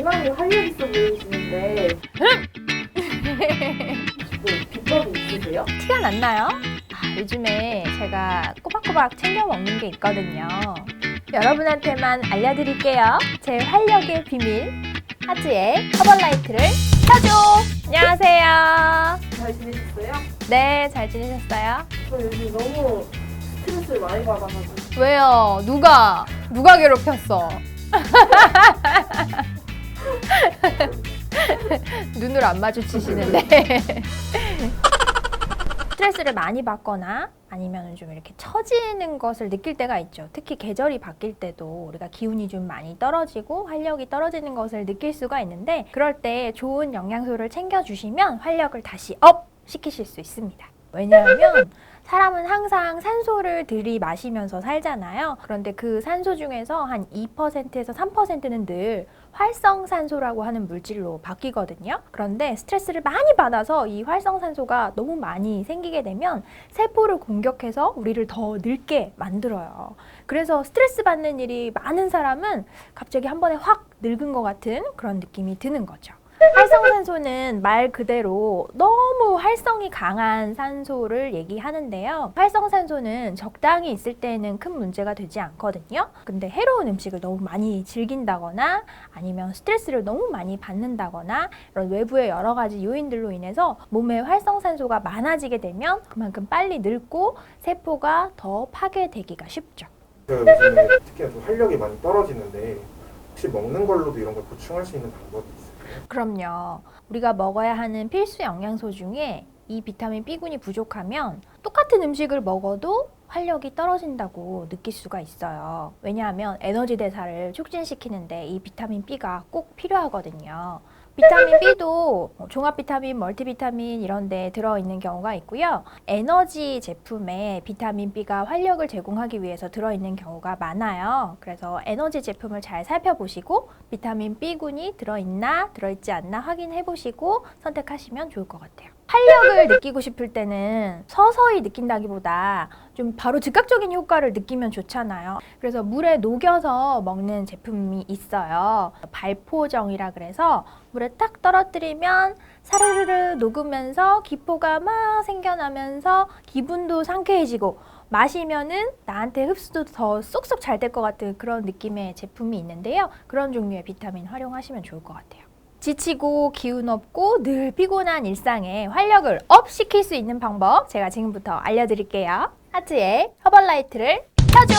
유난히 활력 있어 보이시는데 뭐 비법이 있으세요? 티가 났나요? 요즘에 제가 꼬박꼬박 챙겨 먹는 게 있거든요. 여러분한테만 알려드릴게요. 제 활력의 비밀. 하즈의 허벌라이트를 켜줘! 안녕하세요. 잘 지내셨어요? 네, 잘 지내셨어요? 저 요즘 너무 스트레스를 많이 받아가지고 왜요? 누가 괴롭혔어? 눈을 안 마주치시는데. 스트레스를 많이 받거나 아니면 좀 이렇게 처지는 것을 느낄 때가 있죠. 특히 계절이 바뀔 때도 우리가 기운이 좀 많이 떨어지고 활력이 떨어지는 것을 느낄 수가 있는데, 그럴 때 좋은 영양소를 챙겨주시면 활력을 다시 업 시키실 수 있습니다. 왜냐하면 사람은 항상 산소를 들이마시면서 살잖아요. 그런데 그 산소 중에서 한 2%에서 3%는 늘 활성산소라고 하는 물질로 바뀌거든요. 그런데 스트레스를 많이 받아서 이 활성산소가 너무 많이 생기게 되면 세포를 공격해서 우리를 더 늙게 만들어요. 그래서 스트레스 받는 일이 많은 사람은 갑자기 한 번에 확 늙은 것 같은 그런 느낌이 드는 거죠. 활성산소는 말 그대로 너무 활성이 강한 산소를 얘기하는데요. 활성산소는 적당히 있을 때는 큰 문제가 되지 않거든요. 근데 해로운 음식을 너무 많이 즐긴다거나 아니면 스트레스를 너무 많이 받는다거나 이런 외부의 여러 가지 요인들로 인해서 몸에 활성산소가 많아지게 되면 그만큼 빨리 늙고 세포가 더 파괴되기가 쉽죠. 제가 요즘에 특히나 좀 활력이 많이 떨어지는데 혹시 먹는 걸로도 이런 걸 보충할 수 있는 방법이 있어요? 그럼요. 우리가 먹어야 하는 필수 영양소 중에 이 비타민 B군이 부족하면 똑같은 음식을 먹어도 활력이 떨어진다고 느낄 수가 있어요. 왜냐하면 에너지 대사를 촉진시키는데 이 비타민 B가 꼭 필요하거든요. 비타민 B도 종합 비타민, 멀티비타민 이런 데 들어있는 경우가 있고요. 에너지 제품에 비타민 B가 활력을 제공하기 위해서 들어있는 경우가 많아요. 그래서 에너지 제품을 잘 살펴보시고 비타민 B군이 들어있나 들어있지 않나 확인해 보시고 선택하시면 좋을 것 같아요. 활력을 느끼고 싶을 때는 서서히 느낀다기보다 좀 바로 즉각적인 효과를 느끼면 좋잖아요. 그래서 물에 녹여서 먹는 제품이 있어요. 발포정이라 그래서 물에 딱 떨어뜨리면 사르르르 녹으면서 기포가 막 생겨나면서 기분도 상쾌해지고 마시면은 나한테 흡수도 더 쏙쏙 잘 될 것 같은 그런 느낌의 제품이 있는데요. 그런 종류의 비타민 활용하시면 좋을 것 같아요. 지치고 기운 없고 늘 피곤한 일상에 활력을 업 시킬 수 있는 방법 제가 지금부터 알려드릴게요. 하트의 허벌라이트를 켜줘!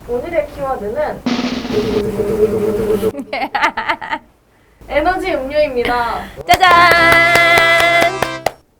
오늘의 키워드는 에너지 음료입니다. 짜잔!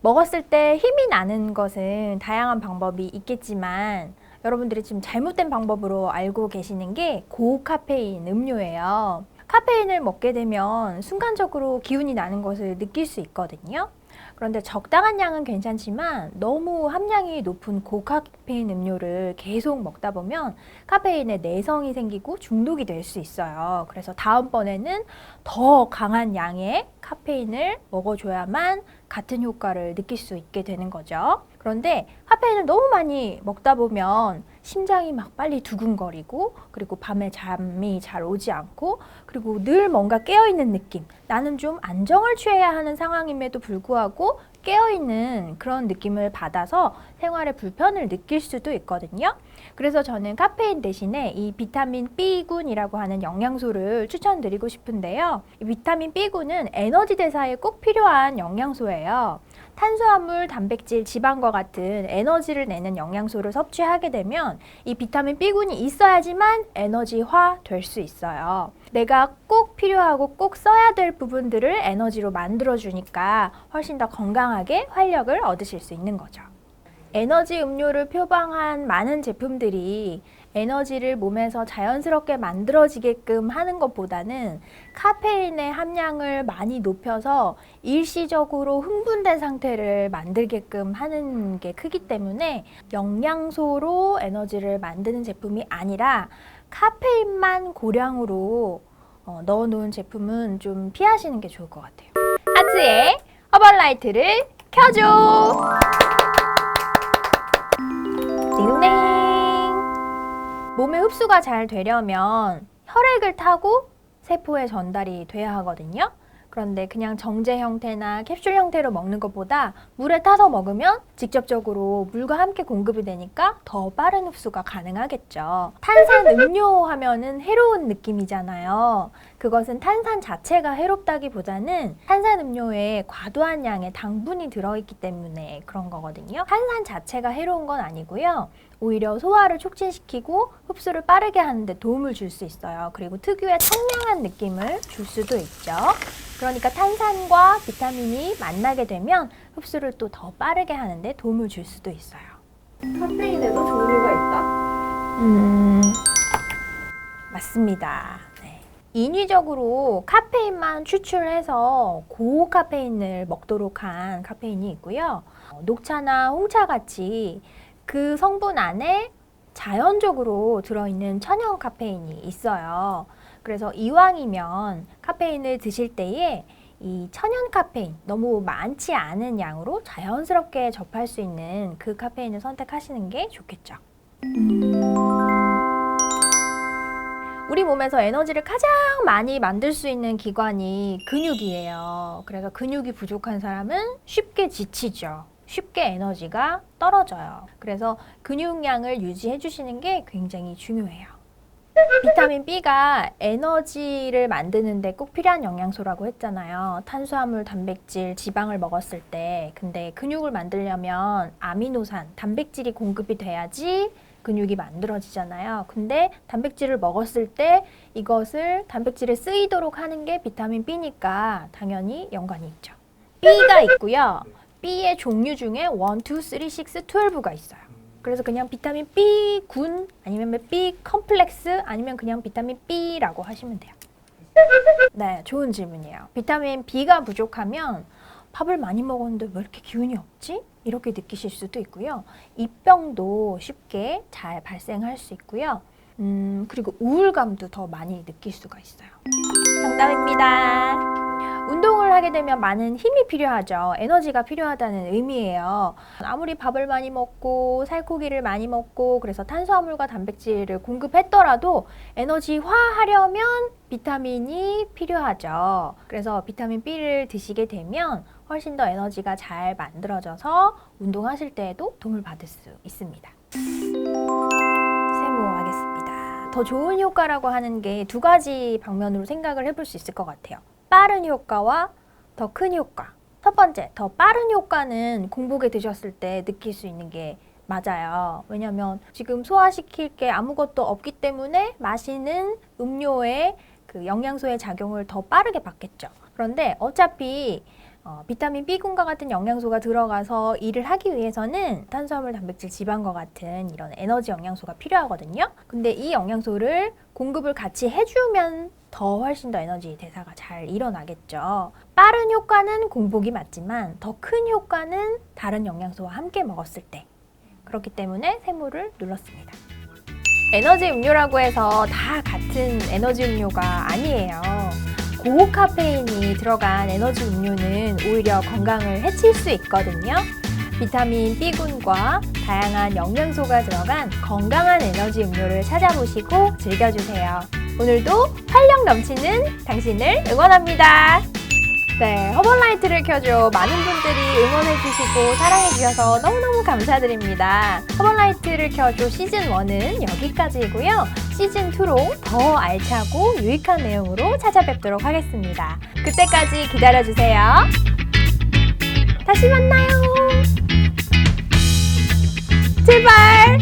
먹었을 때 힘이 나는 것은 다양한 방법이 있겠지만 여러분들이 지금 잘못된 방법으로 알고 계시는 게 고카페인 음료예요. 카페인을 먹게 되면 순간적으로 기운이 나는 것을 느낄 수 있거든요. 그런데 적당한 양은 괜찮지만 너무 함량이 높은 고카페인 음료를 계속 먹다 보면 카페인에 내성이 생기고 중독이 될 수 있어요. 그래서 다음번에는 더 강한 양의 카페인을 먹어줘야만 같은 효과를 느낄 수 있게 되는 거죠. 그런데 카페인을 너무 많이 먹다 보면 심장이 막 빨리 두근거리고 그리고 밤에 잠이 잘 오지 않고 그리고 늘 뭔가 깨어있는 느낌, 나는 좀 안정을 취해야 하는 상황임에도 불구하고 깨어있는 그런 느낌을 받아서 생활에 불편을 느낄 수도 있거든요. 그래서 저는 카페인 대신에 이 비타민 B군이라고 하는 영양소를 추천드리고 싶은데요. 이 비타민 B군은 에너지 대사에 꼭 필요한 영양소예요. 탄수화물, 단백질, 지방과 같은 에너지를 내는 영양소를 섭취하게 되면 이 비타민 B군이 있어야지만 에너지화 될 수 있어요. 내가 꼭 필요하고 꼭 써야 될 부분들을 에너지로 만들어주니까 훨씬 더 건강하게 활력을 얻으실 수 있는 거죠. 에너지 음료를 표방한 많은 제품들이 에너지를 몸에서 자연스럽게 만들어지게끔 하는 것보다는 카페인의 함량을 많이 높여서 일시적으로 흥분된 상태를 만들게끔 하는 게 크기 때문에 영양소로 에너지를 만드는 제품이 아니라 카페인만 고량으로 넣어놓은 제품은 좀 피하시는 게 좋을 것 같아요. 하트의 허벌라이트를 켜줘! 띵동댕! 몸에 흡수가 잘 되려면 혈액을 타고 세포에 전달이 돼야 하거든요. 그런데 그냥 정제 형태나 캡슐 형태로 먹는 것보다 물에 타서 먹으면 직접적으로 물과 함께 공급이 되니까 더 빠른 흡수가 가능하겠죠. 탄산 음료 하면은 해로운 느낌이잖아요. 그것은 탄산 자체가 해롭다기보다는 탄산 음료에 과도한 양의 당분이 들어있기 때문에 그런 거거든요. 탄산 자체가 해로운 건 아니고요. 오히려 소화를 촉진시키고 흡수를 빠르게 하는데 도움을 줄 수 있어요. 그리고 특유의 청량한 느낌을 줄 수도 있죠. 그러니까 탄산과 비타민이 만나게 되면 흡수를 또 더 빠르게 하는데 도움을 줄 수도 있어요. 카페인에도 종류가 있다? 맞습니다. 네. 인위적으로 카페인만 추출해서 고카페인을 먹도록 한 카페인이 있고요. 녹차나 홍차 같이 그 성분 안에 자연적으로 들어있는 천연 카페인이 있어요. 그래서 이왕이면 카페인을 드실 때에 이 천연 카페인, 너무 많지 않은 양으로 자연스럽게 접할 수 있는 그 카페인을 선택하시는 게 좋겠죠. 우리 몸에서 에너지를 가장 많이 만들 수 있는 기관이 근육이에요. 그래서 근육이 부족한 사람은 쉽게 지치죠. 쉽게 에너지가 떨어져요. 그래서 근육량을 유지해 주시는 게 굉장히 중요해요. 비타민 B가 에너지를 만드는데 꼭 필요한 영양소라고 했잖아요. 탄수화물, 단백질, 지방을 먹었을 때. 근데 근육을 만들려면 아미노산, 단백질이 공급이 돼야지 근육이 만들어지잖아요. 근데 단백질을 먹었을 때 이것을 단백질에 쓰이도록 하는 게 비타민 B니까 당연히 연관이 있죠. B가 있고요. B의 종류 중에 1, 2, 3, 6, 12가 있어요. 그래서 그냥 비타민 B군 아니면 B 컴플렉스 아니면 그냥 비타민 B라고 하시면 돼요. 네, 좋은 질문이에요. 비타민 B가 부족하면 밥을 많이 먹었는데 왜 이렇게 기운이 없지? 이렇게 느끼실 수도 있고요. 입병도 쉽게 잘 발생할 수 있고요. 그리고 우울감도 더 많이 느낄 수가 있어요. 정답입니다. 운동을 하게 되면 많은 힘이 필요하죠. 에너지가 필요하다는 의미예요. 아무리 밥을 많이 먹고 살코기를 많이 먹고 그래서 탄수화물과 단백질을 공급했더라도 에너지화하려면 비타민이 필요하죠. 그래서 비타민 B를 드시게 되면 훨씬 더 에너지가 잘 만들어져서 운동하실 때에도 도움을 받을 수 있습니다. 세모하겠습니다. 더 좋은 효과라고 하는 게 두 가지 방면으로 생각을 해볼 수 있을 것 같아요. 빠른 효과와 더 큰 효과. 첫 번째, 더 빠른 효과는 공복에 드셨을 때 느낄 수 있는 게 맞아요. 왜냐면 지금 소화시킬 게 아무것도 없기 때문에 마시는 음료의 그 영양소의 작용을 더 빠르게 받겠죠. 그런데 어차피 비타민 B군과 같은 영양소가 들어가서 일을 하기 위해서는 탄수화물, 단백질, 지방과 같은 이런 에너지 영양소가 필요하거든요. 근데 이 영양소를 공급을 같이 해주면 더 훨씬 더 에너지 대사가 잘 일어나겠죠. 빠른 효과는 공복이 맞지만 더 큰 효과는 다른 영양소와 함께 먹었을 때. 그렇기 때문에 세모를 눌렀습니다. 에너지 음료라고 해서 다 같은 에너지 음료가 아니에요. 고카페인이 들어간 에너지 음료는 오히려 건강을 해칠 수 있거든요. 비타민 B군과 다양한 영양소가 들어간 건강한 에너지 음료를 찾아보시고 즐겨주세요. 오늘도 활력 넘치는 당신을 응원합니다. 네, 허벌라이트를 켜줘 많은 분들이 응원해주시고 사랑해주셔서 너무너무 감사드립니다. 허벌라이트를 켜줘 시즌1은 여기까지이고요. 시즌2로 더 알차고 유익한 내용으로 찾아뵙도록 하겠습니다. 그때까지 기다려주세요. 다시 만나요. 제발.